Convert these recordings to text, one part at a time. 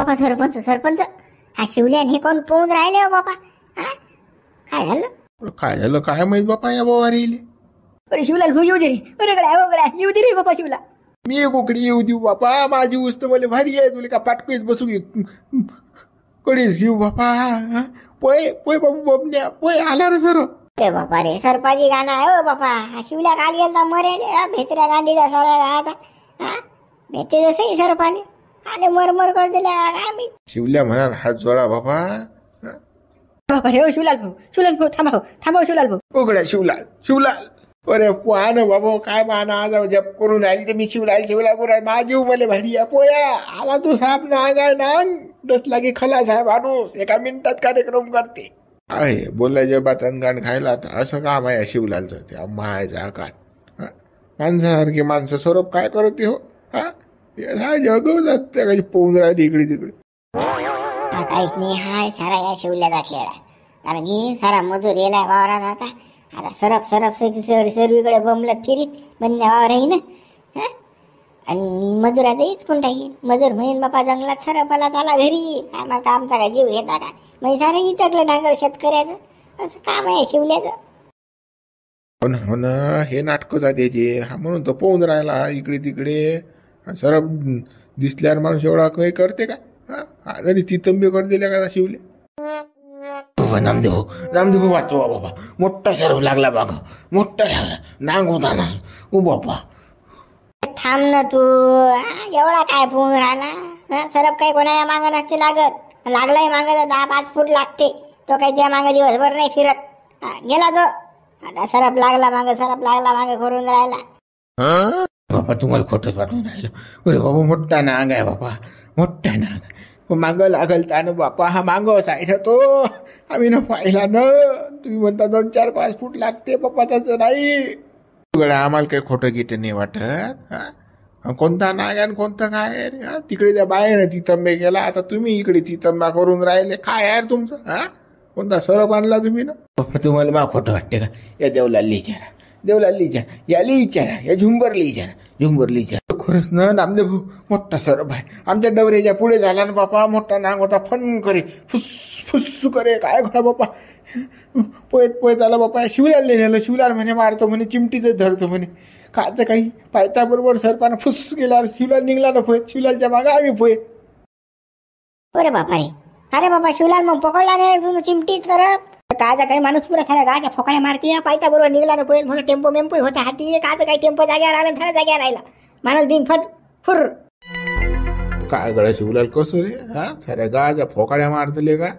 बापा सरपंच सरपंच, हा शिवल्यान हे कोण पोहून राहिले हो बापा? हा काय झालं? काय झालं काय माहित बापा या बाबा रेले. अरे शिवलाल भाऊ येऊ दे रे, अरे गड्या येऊ दे रे बापा शिवला. मी कोकडी येऊ देऊ बापा, माझी उस्त मला भारी आहे, तुला का पाटकीच बसू कडीच घेऊ बापा. पोय पोय बाबू बबन्या पोय आला रे सर. अरे बापा रे सरपाजी गाणं आहे हो बापा. हा शिवल्या काल गेलता मरेले भेतऱ्या गांडीचा सारा गाता. हा भेटे जसे सरपाले आले मरमर कर दिल्या काय मी. शिवल्या म्हणा हात जोडा बापा. बापा रे शिवलाल भाऊ थांबा शिवलाल भाऊ. उघड्या शिवलाल शिवलाल. अरे पोहा ना बाबा काय माना आज जप करून राहील तर मी शिवलाल करून माझी मला भारी आहे. पोया आला तू साहेब नांगाय नांग डस लागे खला साहेब माणूस एका मिनिटात कार्यक्रम करते. आहे बोलायच्या बातान गाण खायला आता असं काम आहे शिवलालचं. त्या मायचा आकार माणसासारखी माणसं स्वरूप काय करते हो. हा जगव जात काही पोहून राहिली इकडे तिकडे. काहीच नाही हाय सारा या शिवल्याचा खेळ आहे. कारण की सारा मजूर येला वावरात आता सरप सर्वीकडे बमलत फिरीत बंद वावर आहे ना. आणि मजुराचं हीच कोण टाकी मजूर म्हणेन बापा जंगलात सरपाला चाला घरी आम्हाला आमचा काय जीव घेता काय म्हणजे सारं इचकलं ढांगळ शेतकऱ्याचं असं काम आहे शिवल्याचं. हो ना हे नाटकं त्याचे हा म्हणून तो पोहून राहिला इकडे तिकडे. सरप दिसल्यावर माणूस एवढा काही करते का. आणि ती तंबी कर दिल्या का शिवले. नामदेव नामदेव वाचवा बाबा. मोठा सरप लागला बाग मोठा लागला नांग होता नांग ओ बापा. थांब ना तू एवढा काय पोहून राहिला. सरप काही कोणाच्या मागं नसते लागत. लागलाय मागं 10-5 फूट लागते. तो काही त्या मागं दिवसभर नाही फिरत. गेला तो आता सरप लागला मागे करून राहिला. बापा तुम्हाला खोटंच वाटून राहिलं. अरे बाबा मोठा नांग आहे बापा मोठा नांग. मागं लागल त्यानं बापा हा मागं आहे तो आम्ही न पाहिला न. तुम्ही म्हणता 2-4-5 फूट लागते बाप्पा त्याचं नाही. आम्हाला काही खोटं गिट नाही वाटत. कोणता नाग आणि कोणतं काय तिकडे त्या बाहेर ती तंबे गेला आता तुम्ही इकडे ती तंबा करून राहिले काय यार तुमचं. कोणता सरप आणला तुम्ही ना बाप्पा. तुम्हाला मा खोटं वाटते का. या देवलाली विचारा याली विचारा या झुंबरली विचारा. खरंच ना नामदेव भाऊ मोठा सरप आहे. आमच्या डवरेच्या पुढे झाला ना बापा. मोठा नांग होता फन करे फुस करे काय करा बापा. पोयत आला बापा. शिवलाल नेलं शिवलाल म्हणे मारतो म्हणे चिमटीच धरतो म्हणे. कायचं काही पायता बरोबर सरपानं फुस गेला. शिवलाल निघला ना पोयत. शिवलालच्या मागं आम्ही पोयत. अरे बापा रे अरे बाबा शिवलाल मग पकडला नाही तुम्ही चिमटीच करत. कायचा काही माणूस पुरा साऱ्या गाच्या फोकाळ्या मारते. पायता बरोबर निघला ना पोयत म्हणून टेम्पो मेम्पो होता हाती. कायचं काही टेम्पो जाग्यावर आला सारा जाग्यावर राहिला माणूस बिन फट फुर. काय गळा शिवलाल कसं रे. साऱ्या गाच्या फोकाळ्या मारतले का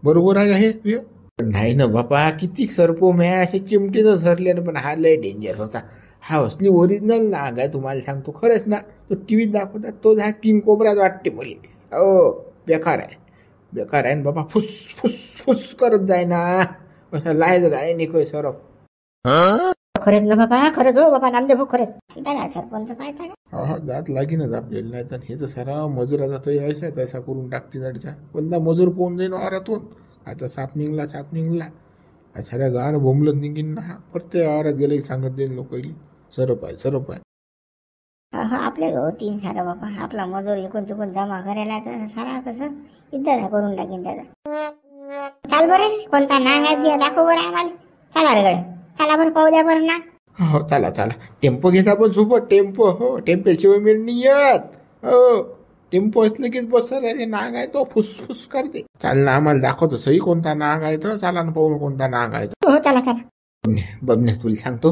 बरोबर आहे हे. नाही ना बापा किती सरपो म्या असे चिमटीनं धरले ना. पण हा लय डेंजर होता. हा असली ओरिजिनल नाग आहे तुम्हाला सांगतो. खरंच ना तो टीव्हीत दाखवतात तो हा किंग कोबराच वाटते मुली. बेकार आहे ना बाबा. फुस फुस फुस करत जाय ना असं लायचं काय निकोय सरप. खरंच ना बाबा खरंच हो बाबा नामदेव खरंच सरपंच पाहता का. हा जात लागेनच आपल्याला. नाही तर हे तर सारा मजुराचा तर यायचा तसा करून टाकते नडचा. कोणता मजूर पोहून जाईन वारातून. आता साप निघला साऱ्या गाणं बोंबलत निघीन ना. प्रत्येक वारात गेले सांगत देईन लोक सरप आहे. आपले हो 3 सारं बाबा. आपला मजूर इकून तिकून जमा करायला तर सारा कसं इद्दा करून टाकेन त्याचा. चाल बरं कोणता नांग आहे दाखव बरं आम्हाला. चला रे गड्या चला बरं पाहू द्या बरं ना. हो चला टेम्पो घेसा पण सोबत टेम्पो. हो टेम्पोशिवाय मिळ नाही येत. हो टेम्पो असलं कीच बस नांग आहे तो फुसफुस करते. चाल ना आम्हाला दाखवतो सही कोणता नांग आहे तर. चला ना पाहू कोणता नांग आहे. हो चला बबन्या तुला सांगतो.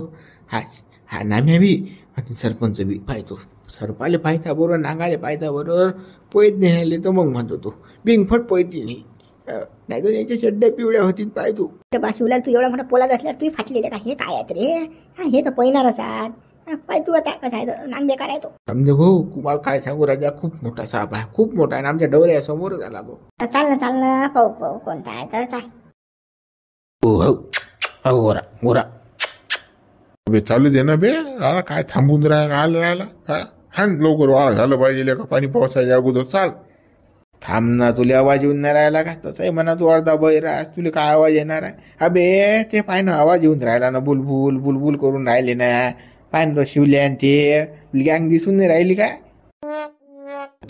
हा नाम्या बी आणि सरपंच बी पाहतो. सरपाले पाहता बरोबर नांगाले पाहता बरोबर पोयत नेले तर मग म्हणतो तो बिंगफट पोयती नाही. नाही तर याच्या चड्ड्या पिवळ्या होतील पाय तू. शिवलाल तू एवढा मोठा पोलाद असल्यावर तू फाटलेला का. हे काय आहेत रे. हे तर पहिणारच आहात. पाय तू आता कसा आहे नांग बेकार आहे तो. समजे भाऊ तुम्हाला काय सांगू राजा खूप मोठा साप आहे. खूप मोठा आहे. आमच्या डोळ्यासमोर झाला भाऊ. चाल ना पाहू कोणता आहे तर चाल. गोरा चालू दे ना बे. काय थांबून राहिला. हा लवकर वाढ झालं पाहिजे का पाणी पावसाच्या अगोदर. चाल थांब ना. तुला आवाज येऊन नाही राहिला का. तसंही म्हणा तू अर्धा बहिरास तुला काय आवाज येणार आहे. अबे ते पाय ना आवाज येऊन राहिला ना. बुलबुल बुलबुल करून राहिले ना. पाय ना शिवल्यान ते गँग दिसून नाही राहिली काय.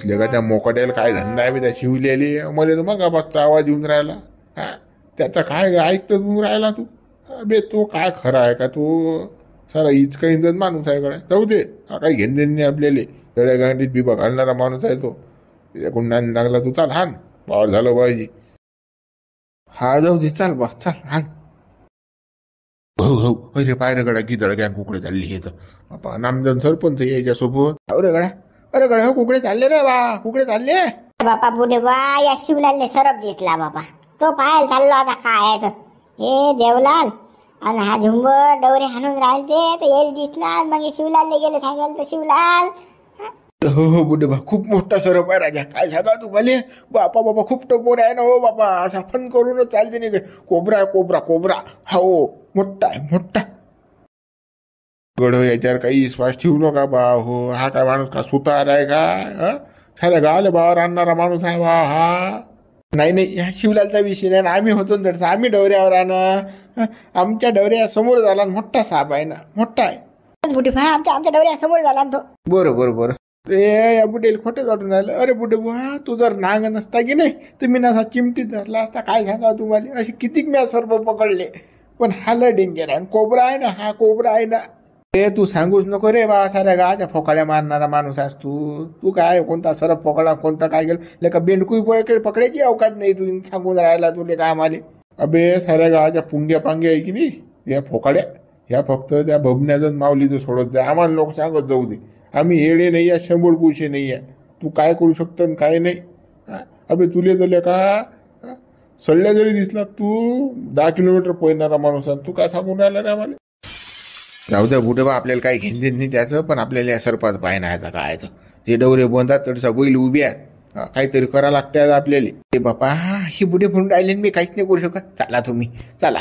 तुला का त्या मोकाट्याला काय धंदा आहे बे त्या शिवलेली मला तर मग बसचा आवाज येऊन राहिला. हा त्याचा काय ऐकत येऊन राहिला तू. बे तो काय खरा आहे का तो सारा इचका इंजन माणूस आहे कडे. जाऊ दे हा काही घेण देण नाही आपल्याला. तळ्या गांडीत बिबा घालणारा माणूस आहे तो. त्याच्या गुंडाने लागला तू चाल हान पावर झालं पाहिजे. हा जाऊ दे चाल बा चाल हान. हो हो अरे पायरे गड्या की दळग्या कुकडे चालली हे तर बापा नामदेव सरपंच याच्यासोबत. अरे गड्या हो कुकडे चालले रे बा कुकडे चालले. बापा पुढे बा या शिवलालने सरप दिसला बापा. तो पाहायला चाललो आता काय आहे तर हे देवलाल आणि हा झुंबर डवरे हाणून राहिले तर येईल दिसला. मग हे शिवलालने गेले सांगायला तर शिवलाल. हो हो बुडे बा खूप मोठा सरप आहे राजा. काय सांगा तू भले बापा बाबा खूप टपोर आहे ना हो बाबा. असा फन करूनच चालते नाही. कोबरा कोबरा कोबरा हा हो मोठा आहे मोठा. गड याच्यावर काही विश्वास ठेवू नका बा. हो हा काय माणूस का सुतार आहे का. साऱ्या गावाला बावर आणणारा माणूस आहे बा हा. नाही नाही ह्या शिवलालचा विषय नाही. आम्ही होतो तर आम्ही डवऱ्यावर आणा. आमच्या डवऱ्या समोर झाला मोठा साप आहे ना मोठा आहे. आमच्या डवऱ्या समोर झाला तो. बरं बरं रे या बुडेल खोटं वाटून राहिलं. अरे बुडे बुवा तू जर नांग नसता की नाही तर मी नसा चिमटीत धरला असता. काय सांगा तुम्हाला असे कितीक मी सर्प पकडले. पण हा लय डेंजर आहे. कोबरा आहे ना हा कोबरा आहे ना. ते तू सांगूच नको रे बा. साऱ्या गावाच्या फोकाड्या मारणारा माणूस आहेस तू काय कोणता सरप पकडा कोणता काय केलं लेका बेंडकुई पकडायची अवकाश नाही. तू सांगून राहिला तुले काय आम्हाला. अबे साऱ्या गावाच्या पुंग्या पांग्या आहे की नाही या फोकाड्या ह्या फक्त त्या बबण्याचं माऊलीचं सोडत जाय. आम्हाला लोक सांगत जाऊ दे. आम्ही येडे नाही आहे शंभर पुरुषे नाही आहे. तू काय करू शकतं काय नाही. अबे तुले जर का सल्ल्या जरी दिसला तू 10 किलोमीटर पोहणारा माणूस आहे. तू काय सांगून राहिला रे आम्हाला. जाऊ द्या बुडे बा आपल्याला काही घेण देत नाही त्याचं. पण आपल्याला या सरपाच पाय नाही काय तर ते डवरे बोंधात तडसा बैल उभी आहेत. काहीतरी करा लागतात आपल्याला. ते बापा ही बुडे म्हणून राहिले मी काहीच नाही करू शकत. चला तुम्ही चला.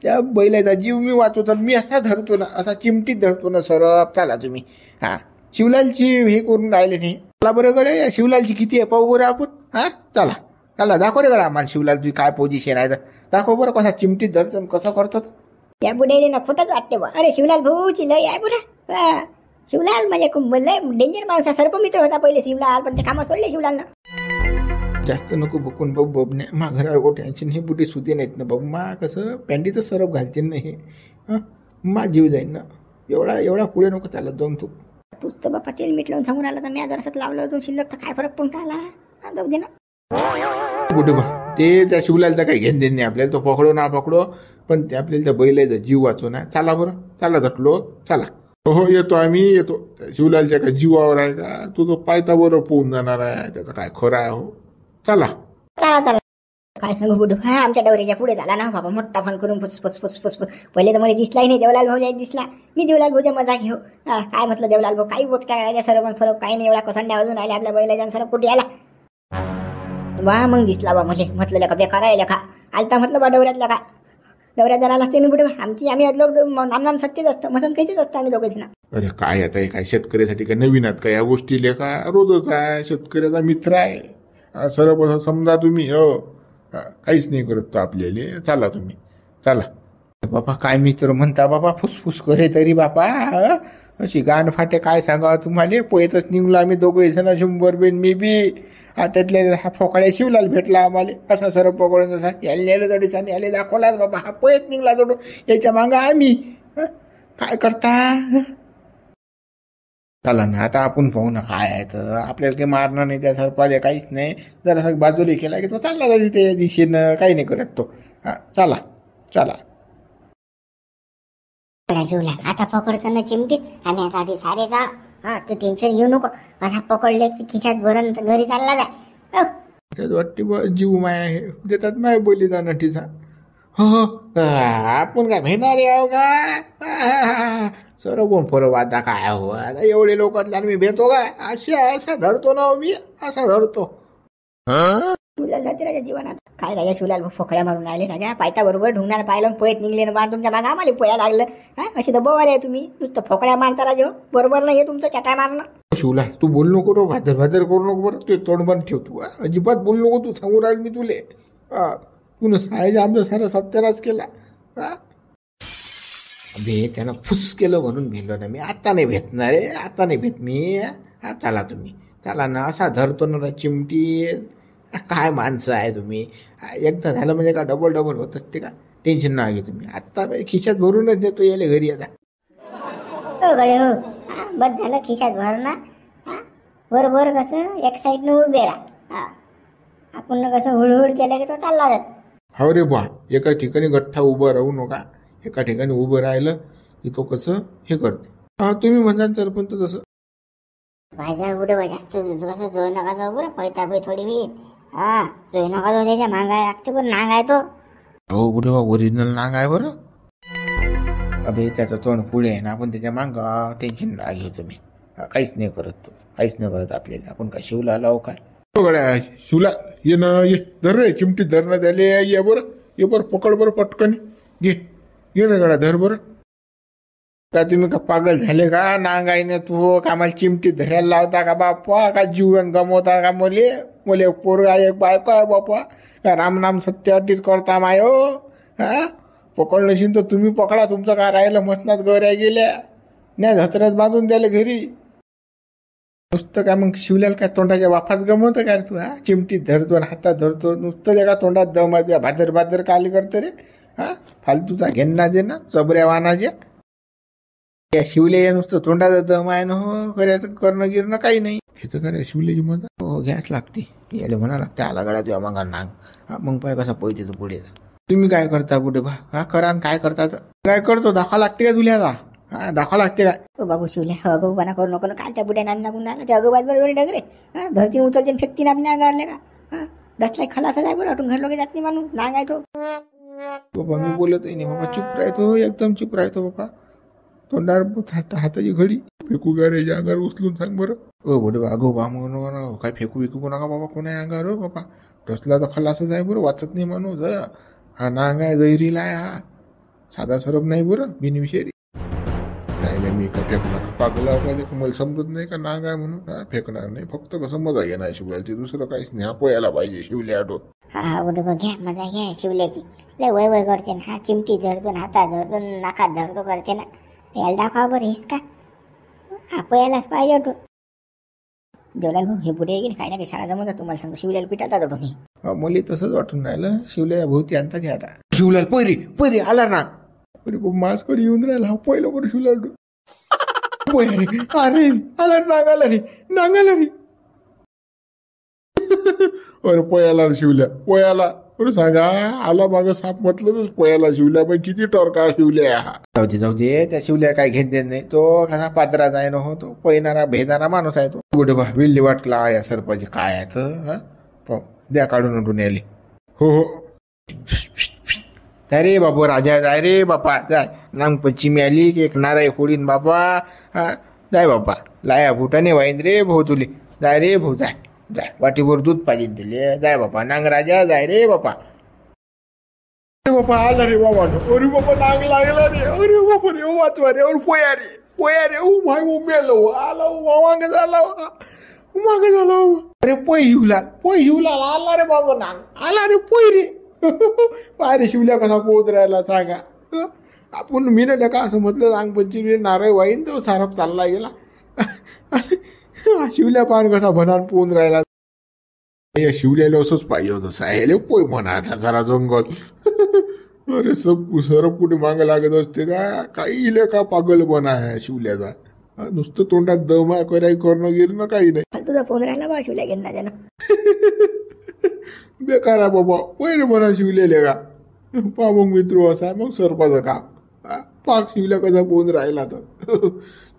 त्या बैलाचा जीव मी वाचवतो. मी असा धरतो ना असा चिमटीत धरतो ना सरप. चला तुम्ही. हा शिवलालची हे करून राहिले नाही. चला बरं गडे या शिवलालची किती आहे पाहू बरं आपण. हा चला चला दाखव रे गडा आम्हाला शिवलालची काय पोझिशन आहे तर दाखव बरं. कसा चिमटीत धरतं कसं करतात. या बुड्याला ना खोटंच वाटते बा. अरे शिवलाल भाऊची लय आहे बरं. शिवलाल म्हणजे लय डेंजर माणूस सर्प मित्र होता पहिले शिवलाल. पण ते कामं सोडले शिवलालनं. जास्त नको बघून बाबू बबने मा घरावर गो टेन्शन. ही बुटी सुती नाहीत ना बाबू. मा कसं पॅन्टीचं सरप घालते ना हे मा जीव जाईन ना. एवढा पुढे नको चालत जाऊन तू. तूच तर बापा तेल मीठ लावून सांगून आला तर मी जरासं लावलं अजून शिल्लक तर काय फरक पडून राहिला. जाऊ दे ना कुठे बा. ते त्या शिवलालचा काही घेण देण नाही आपल्याला. तो पकडो ना पकडो पण ते आपल्याला त्या बैलाचा जीव वाचव ना. चला बरं चला झटलो चला. हो येतो आम्ही येतो. शिवलालच्या काय जीवावर आहे का. तू तो पायता बरं पोहून जाणार आहे. त्याचं काय खरं आहे हो. चला चला चला. काय सांगू बुडू आमच्या डवऱ्याच्या पुढे झाला ना बाबा. मोठा फोन करून फुस पहिले तर मला दिसलाही नाही. देवलाल भाऊ जायला दिसला. मी देवलाल भाऊच्या मजा घेऊ. काय म्हटलं देवलाल भाऊ काही बोट काय सर पण फरक काही नाही. एवढा कसंड्या वाजून आले आपल्या बैलाच्या सर कुठे आला वा. मग दिसला बा मले. म्हटलं का बेकार आहे लेखा आलता. म्हटलं बा डवऱ्यातला का डवऱ्यात जरा लागते ना बुडे आम्ही लोक नाम सत्यच असतं मसन काहीच असतं आम्ही दोघेच ना. अरे काय आता काय शेतकऱ्यासाठी काय नवीन आहेत का या गोष्टी लेखा. रोजच आहे. शेतकऱ्याचा मित्र आहे सर्व असं समजा तुम्ही. हो काहीच नाही करत तो आपल्याला. चला तुम्ही चला. बापा काय मित्र म्हणता बाबा. फुसफुस करे तरी बापा. अशी गाण फाटे काय सांगा तुम्हाला. पोयतच निघलो आम्ही दोघे जण शंभर बेन मी बी. त्यातल्या हा फोकाड्या शिवलाल भेटला आम्हाला. कसा सरप पकडून तसा याला नेलं जडीसाने याला दाखवलाच बाबा. हा पोयत निघला जोडो याच्या मागं आम्ही. काय करता. चला ना आता आपण पाहू ना काय आहे तर. आपल्याला काही मारणं नाही त्या सरपाला काहीच नाही. जरा बाजूला केला की तो चालला जाते त्या दिशेनं. काही नाही करत तो. चला चला. आता पकडताना चिमटीत आम्ही आता सारे जा. तू टेन्शन घेऊ नको. असा पकडले खिशात भरून घरी चालला जाय. वाटते जीव माया आहे देतात माय बलिदान तिचा. हो आपण काय भेटणार आहो का. सर कोण फरक आता काय हो. आता एवढे लोक मी भेटतो काय. असा धरतो ना मी असा धरतो. शिवलाल जाते राजा जीवनात. काय राजा शिवलाल फोकड्या मारून राहिले राजा. पायता बरोबर ढुंगणार पाहिलं पोयत निघले ना बा. तुमच्या मागं आम्हाला पोया लागलं. अशी तर बोवार आहे तुम्ही. नुसतं फोकड्या मारता राजा. बरोबर नाही तुमचं चटाय मारणं. शिवलाल तू बोल नको रो. भादर करू नको बरं. तू तोंड बंद ठेव. तू अजिबात बोल नको. तू सांगू राहील मी तुले. तू सायचं आमचं सारं सत्यानाश केला. अबे त्यानं फुस केलं म्हणून भेटलो ना मी. आता नाही भेटणार रे. आता नाही भेट मी. चला तुम्ही चला ना असा धरतो ना चिमटी. काय माणसं आहे तुम्ही. एकदा झालं म्हणजे का डबल डबल होत असते का. टेन्शन ना घे तुम्ही. आत्ता खिशात भरूनच देतो याले घरी आता. हो गडे हो. बस झालं खिशात भरणं. बरोबर कसं एक साईडनं उभे राहा. आपण कसं हुडहुड केलं की तो चालला जात. हो रे बा. एका ठिकाणी गठ्ठा उभं राहू नका. एका ठिकाणी उभं राहिलं की तो कसं हे करते. हा तुम्ही म्हणता सरपंच तसं. भाज्या कुठे जास्त कसं जोय नका जाऊ बरं. पैतापै थोडी होईल. जोय नका जाऊ त्याच्या मागाय लागते पण नांग आहे तो. हो कुठे बा ओरिजिनल नांग आहे बरं. अबे त्याचं तोंड पुढे आहे ना. आपण त्याच्या मांगा टेन्शन ना घेऊ तुम्ही. काहीच नाही करत तो. काहीच नाही करत आपल्याला. आपण काय शिवला लावू काय. शिवला ये ना. ये धर रे चिमटी धरणं त्याले. ये बरं. ये बरं पकड बरं पटकन. ये ना गड्या धर बरं. का तुम्ही का पागल झाले का. नांगाईने तू कामाला चिमटी धरायला लावता का बाप्पा. का जीवन गमवता का मुले. मुले पोरगा एक बायको आहे बाप्पा. का रामनाम सत्य अड्डीच करता माय हो. पकडलं नशीन तर तुम्ही पकडा. तुमचं काय राहिलं मसनात गौऱ्या गेल्या. नाही धत्रत बांधून द्यायला घरी. नुसतं काय मग शिवल्याला काय तोंडाच्या वाफाच गमवतं काय तू. चिमटीत धरतो आणि हातात धरतो. नुसतं त्या का तोंडात दम आहे. भादर भादर काली करतं रे. फालतूचा घेणना दे ना चबऱ्या वानाच्या. या शिवल्या नुसतं तोंडाचा दम आहे ना. हो करायचं करणं गिरणं काही नाही. हे तर काय शिवल्याची मजा. हो घ्यास लागते. याला म्हणा लागते आला गळा तुझ्या मग नांग. मग पाय कसा पळते तो पुढे. तुम्ही काय करता पुढे बा. करा काय करतात. काय करतो दाखवा लागते का तुल्याला. दाखवा लागते काय. ओ बाबू शिवल्या अगोबाना करू नको ना. काल त्या बुड्या नांदा गुंडा ते अगोबाज बरोबर डगरे. धरती उचलते फेकतीन आपल्या अंगारले का. डसलाय खलासा जाय बरं. अटून घर लोक जात नाही माणूस. नांग आहे तो. बाबा मी बोलतही नाही बाबा. चुप राहतो एकदम चुप राहतो बाबा. तोंडावर हाताची घडी फेकू का रे अंगावर उचलून सांग बरं. बोले अगो बा म्हणून काय फेकू नका बाबा कोणा अंगावर. हो बाबा डसला तर खलासच आहे बरं. वाचत नाही माणूस. हा नांग आहे जैरीला आहे. हा साधा सरप नाही बरं बिनविषयी. नाही मी का फेकणार पागला पाहिजे. मला समजत नाही का नांग आहे म्हणून. फेकणार नाही. फक्त कसं मजा घेणार शिवल्याची. दुसरं काहीच नाही. पोयाला पाहिजे शिवल्या आठवण. घ्या मजा घ्या शिवल्याची. लय वय वय करते ना. चिमटी धरतो हातात धरतो नाकात धरतो करते ना. याला दाखवा बरं हेच का. पोयालाच पाहिजे अटून. देवलाल भाऊ हे पुढे गेले काही ना काही शाळा जमवतात तुम्हाला सांगतो. शिवल्याला पिठातात अटून हे. मला तसंच वाटून राहिलं. शिवल्या भोवती आणतात हे आता. शिवलाल पैरी पैरी आला ना. अरे माझकडे येऊन राहिला. पहिलं बरं शिवलाल. अरे आला नांगाला रे. नांगाला रे. अरे पोयाला शिवल्या पोयाला. अरे सांगा आला मागं साप म्हटलं तर पोयाला शिवल्या. पण किती टॉर्का शिवल्या. जाऊ दे त्या शिवल्या काय घेत देत नाही. तो कसा पात्राचा आहे ना. हो तो पैनारा भेदारा माणूस आहे तो. कुठे बा विल्ली वाटला या सरपाची काय आहे तर. द्या काढून उठून यायले. हो जाय रे बाबा राजा. जाय रे बापा जाय. नांग पश्चिमी आली की एक नाराय फोडीन बाबा. जाय बापा लाया फुटाने वाईन रे भाऊ तुले. जाय रे भाऊ जाय. जाय वाटीभर दूध पाहिजे तुले. जाय बापा नांग राजा जाय रे बापा. अरे बापा आला रे बाबा. अरे बापा नांग लागला रे. अरे बापा रे वाचवा रे. अरे पोया रे. माय मेलो आला मांग झाला. मांग झाला. अरे पोय हिवला आला रे बाबा. नांग आला रे पोय रे. पाय रे शिवल्या कसा पोहत राहिला सांगा. आपण मिनल्या का असं म्हटलं नांग पंचमी नारळ वाईन तो सारप चालला गेला. शिवल्या पान कसा भनान पोहून राहिला. या शिवल्याला असंच पाहिजे होतं. साहेब पोय म्हणा जरा जंगल. अरे सरप कुठे मागं लागत असते का. काही का पागल बना आहे शिवल्याचा. नुसतं तोंडात दम आहे. कराय करणं गिरणं काही नाही. तुझा फोन राहिला बा शिवल्या घेणार त्यानं. बेकार आहे बाबा. पहिले म्हणा शिवलेले का. पा मग मित्र असा मग सरपाचं काम. पाक शिवल्या कसा पोहून राहिला तर.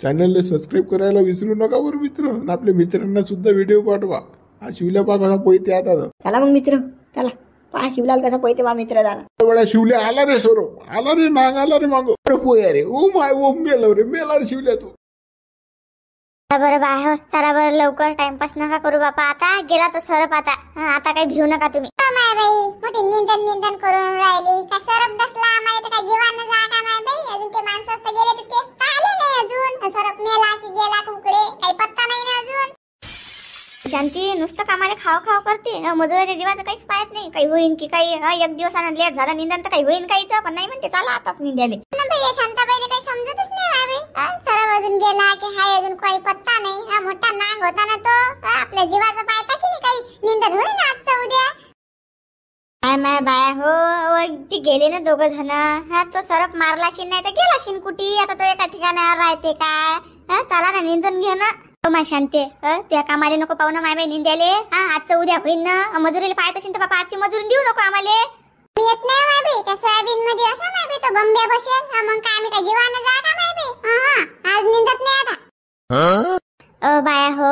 चॅनलला सबस्क्राईब करायला विसरू नका बरं मित्र. आपल्या मित्रांना सुद्धा व्हिडिओ पाठवा. शिवल्या पा कसा पोहते आता तर. चला मग मित्र चला. पहा शिवलाल कसा पोहते बा मित्र झाला. वेळा शिवल्या आला रे सरप. आला रे नांग आला रे मागो. अरे पोया रे. ओ माय ओ मेला रे. मेला रे शिवल्या तू. बरं बाय हो चला बरं लवकर. टाइमपास नका करू बापा. आता गेला तो सरप. आता काही भिऊ नका तुम्ही. माय बाई मोठी निंदन करून राहिली. काय सरप दसला आम्हाला तर काय जीवानं जा का माय बाई. अजून ते माणसं असतं गेले तर तेच तर आले नाही अजून. सरप मेला की गेला कुकडे काही पत्ता नाही ना अजून. शांती नुसतं कामाला खाव करते. मजुराच्या जीवाचं काहीच पाहत नाही. काही होईन की काही. एक दिवसानं लेट झाला निंदन तर काही होईन काहीच. पण नाही म्हणते चला आताच निंद्याले. शांताबाईला काही समजतच नाही बाई. सरप अजून गेला की हाय अजून काही पत्ता नाही. हा मोठा नांग होता ना तो. आपल्या जीवाचं पाहता की नाही काही निंदन होईल ना आजचं उद्या. काय माय बाया हो, ती गेले ना दोघं जण. हा तो सरप मारलाशीन नाही तर गेलाशीन कुठी. आता तो एका ठिकाणावर राहते काय. हा चला ना निंदन घे ना. हो माय शांते, त्या कामाले नको पाहू ना माय बाई निंद्याले. हा आजचं उद्या होईन ना. मजुरीला पाहत असेल तर बापा आजची मजुरी देऊ नको आम्हाला. मी येत नाही माय बाई त्या सोयाबीन मध्ये. असं माय बाई तो बंब्या बसेल. मग काय आम्ही काय जीवानं जा का माय बाई. आज निंदत नाही आता. बाया हो,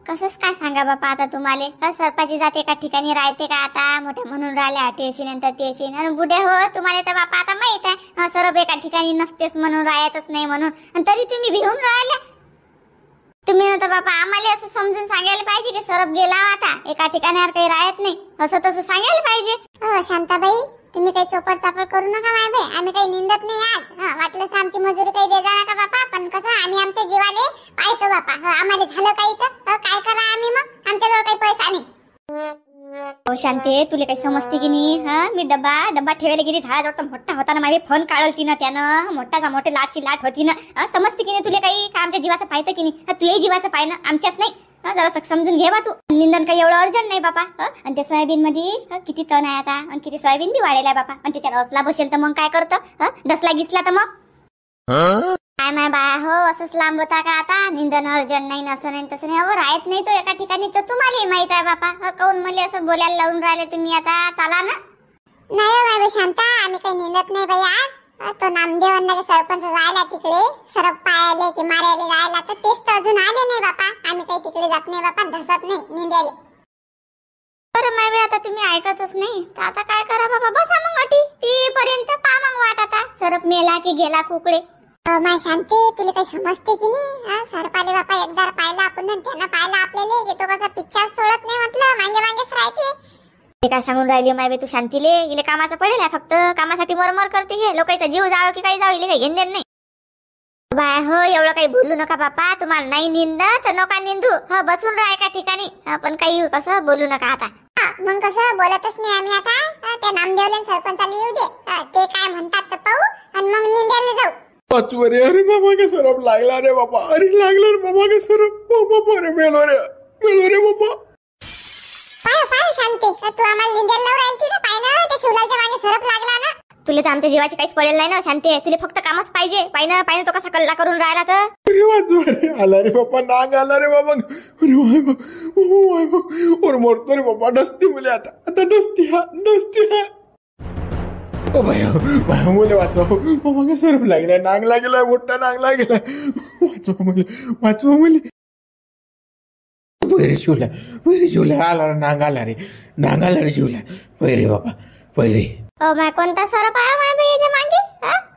कसंच काय सांगा बापा आता तुम्हाला. सरपाची जात एका ठिकाणी राहते का आता. मोठ्या म्हणून राहिल्या टेशी नंतर टेशी. आणि बुढे हो तुम्हाला तर बापा आता माहित आहे सरप एका ठिकाणी नसतेच म्हणून राहतच नाही म्हणून. आणि तरी तुम्ही भिवून राहिल्या. तुम्ही ना तर बापा आम्हाला असं समजून सांगायला पाहिजे की सरप गेला आता एका ठिकाणावर काही राहत नाही. असं तसं सांगायला पाहिजे. शांताबाई तुम्ही काही चोपड चापड करू नका माय बाई. आम्ही काही निंदत नाही आज. वाटलंच आमची मजुरी काही दे जा नका बापा. पण कसं आम्ही आमच्या जीवाले पाहतो बापा. आम्हाला झालं काही तर काय करा आम्ही मग. आमच्याजवळ काही पैसा नाही. हो शांते, तुला काही समजते की नाही. मी डब्बा ठेवायला गेली झाडाजवळ तर मोठा होता ना माझी फोन काढलती ना त्यानं. मोठाचा मोठे लाटची लाट होती ना. समजते की नाही तुला काही का आमच्या जीवाचं पाहतं की नाही. तुझ्याही जीवाचं पाय ना आमच्याच नाही. जरा समजून घे बा तू. निंदन काही एवढं अर्जंट नाही बापा. आणि त्या सोयाबीन मध्ये किती तण आहे आता. आणि किती सोयाबीन बी वाढेल आहे बापा. आणि त्याच्यात असला बसेल तर मग काय करतं. डसला गिसला तर मग काय माय बाया हो. असंच लांब होता का आता. निंदन अर्जंट नाही असं नाही तसं नाही. राहत नाही तो एका ठिकाणी तर तुम्हाला माहित आहे बापा. काऊन मला असं बोलायला लावून राहिले तुम्ही आता. चला ना. नाही माय बाई शांता आम्ही काही निंदत नाही बाई आज. तो नामदेवांना सरपंच जायला तिकडे सरप पायाले की मारायला जायला तर तेच तर अजून आले नाही बापा. आम्ही काही तिकडे जात नाही बापा. धसत नाही निंद्याले. बरं माय बाई आता तुम्ही ऐकतच नाही तर आता काय करा बाबा. बसा मग अटी ती पर्यंत पा मग वाट आता. सरप मेला की गेला कुकडे. माय शांती तुला काही समजते की नाही. सरपाले बापा एकदा पाहिला आपण त्यांना पाहिला आपल्याला की तो कसा पिक्चर सोडत नाही. म्हटलं मागे मागेच राहते. हे काय सांगून राहिली माय बाई तू शांतीले. इले कामाचं पडेल आहे फक्त. कामासाठी मरमर करते हे. लोकांचा जीव जावं की काही जावं इले काही घेणं नाही. बाय हो एवढं काही बोलू नका बापा. तुम्हाला नाही निंद तर नका निंदू. बसून राहा एका ठिकाणी. पण काही कसं बोलू नका आता. मग कसं बोलतच नाही आम्ही आता. त्या नामदेवले सरपंचाला येऊ दे. ते काय म्हणतात तर पाहू आणि मग निंद्याला जाऊ. पाचवरे अरे मामा के सरप लागला रे बापा. अरे लागला रे मामा के सरप. बापा रे मेलो रे बापा. पाय शांती तू आम्हाला निंद्याला लावून राहिली ना. पाय ना त्या शिवलालच्या मागे सरप लागला ना. तुला तर आमच्या जीवाची काहीच पडेल नाही ना शांती. तुला फक्त कामच पाहिजे. पाहिजे तो कसा कल्ला करून राहिला तर. अरे वाचवा आला रे बापा. नाग आला रे बाबा. अरे वाय और मरतो रे बापा. डसती मुले आता डसती हा. ओ बाय मुले वाचवा. बाबा का सरप लागलाय. नाग लागलाय. मोठा नाग लागलाय. वाचवा मुले. पैरे शिवला आला नाग आला रे शिवला. पैरे बापा पैरे. माय कोणता सरप आहे माय बाई याच्या मागे.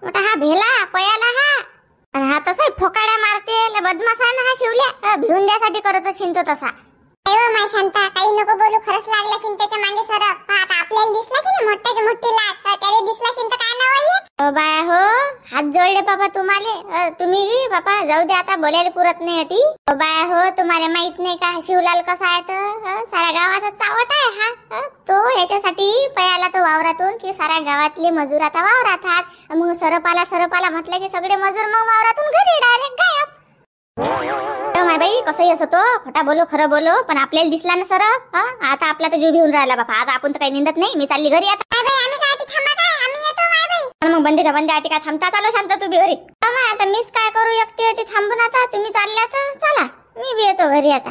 मोठा हा भेला पयाला हा. आणि हा तसा फोकाड्या मारते. बदमाश आहे ना हा शिवल्या. भिवून द्यासाठी करत असेल तो तसा. माय शांता काही नको बोलू. खरंच लागला असेल त्याच्या मागे सरप. आता आपल्याला दिसला की नाही मोठ्याची मोठी लाट. त्याला दिसला असेल तर काय नाव आहे. बाया हो हात जोडले बाबा तुम्हाला. तुम्ही बापा जाऊ दे आता. बोलायला पुरत नाही अटी. बाया हो तुम्हाला माहित नाही का शिवलाल कसा आहे तर. साऱ्या गावाचा चावट आहे हा. तो याच्यासाठी पयाला तो वावरातून की साऱ्या गावातले मजूर आता वावरात आहात. मग सरपाला म्हटलं की सगळे मजूर मग वावरातून घरी डायरेक्ट गायब. माय बाई कसंही असो तो. खोटा बोलो खरं बोलो पण आपल्याला दिसला ना सरप. आता आपला तर जीव भिवून राहिला बापा. आता आपण तर काही निंदत नाही. मी चालली घरी आता. आम्ही काय थांबा काय. आम्ही येतो माय बाई. मग बंदेच्या बंदे आटी काय थांबता. चालू शांत तू बी घरी. आता मीच काय करू एकटी थांबून आता. तुम्ही चालल्या तर चला मी बी येतो घरी आता.